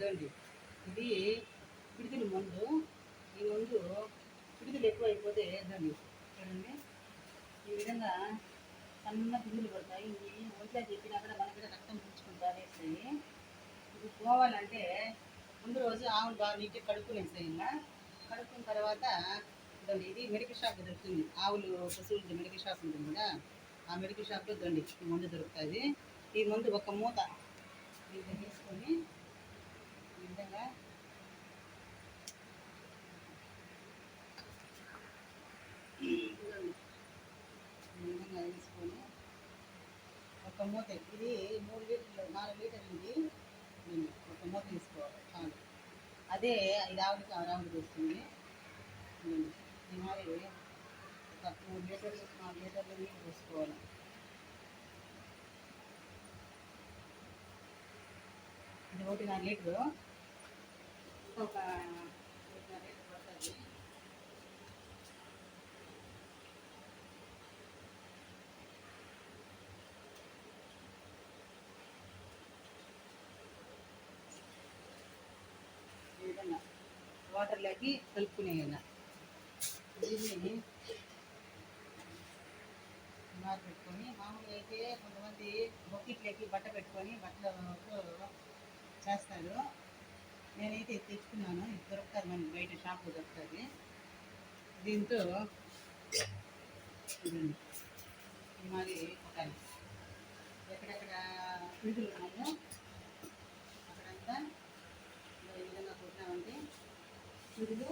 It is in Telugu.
ఇదండి ఇది పిడికిల మందు. ఈ మందు పిడికిలు ఎక్కువ అయిపోతే ఇదండి చూడండి, ఈ విధంగా సన్న పిందులు పడతాయి. ఇవి ఒంట్లో చెప్పినా కూడా మనకి కూడా రక్తం పీల్చుకుంటూ అనేస్తాయి. ఇది పోవాలంటే ముందు రోజు ఆవులు బాగా నీట్గా కడుక్కునేస్తాయి. ఇంకా కడుక్కున్న తర్వాత ఇదండి ఇది మెడికల్ షాప్ దొరుకుతుంది. ఆవులు పశువులకి మెడికల్ షాప్ ఉంటుంది కదా, ఆ మెడికల్ షాప్లో దండి ఈ మందు దొరుకుతుంది. ఈ మందు ఒక మూత దీంట్లో తీసుకొని ఈ విధంగా తీసుకొని ఒక మూత, ఇది 3 లీటర్లు 4 లీటర్లు ఇది ఒక మూత తీసుకోవాలి చాలు. అదే 5 ఆవులకి వస్తుంది. ఈ మరి ఒక 3 లీటర్లు 4 లీటర్లు నీళ్ళు పోసుకోవాలి. ఇది 1.5 లీటరు, ఒక 1.5 లీటర్ పడుతుంది. ఈ విధంగా వాటర్లోకి కలుపుకునేయాల. దీన్ని మారు పెట్టుకొని, మామూలుగా అయితే కొంతమంది బొక్కిట్లోకి బట్ట పెట్టుకొని బట్టలతో చేస్తారు. నేనైతే ఇది తెచ్చుకున్నాను. ఇది దొరుకుతుంది, మనకి బయట షాప్లో దొరుకుతుంది. దీంతో ఇది మరి కొట్టాలి. ఎక్కడెక్కడ పిడుగులు ఉన్నాయో అక్కడంతా ఈ విధంగా కొట్టినామంటే పిడుగులు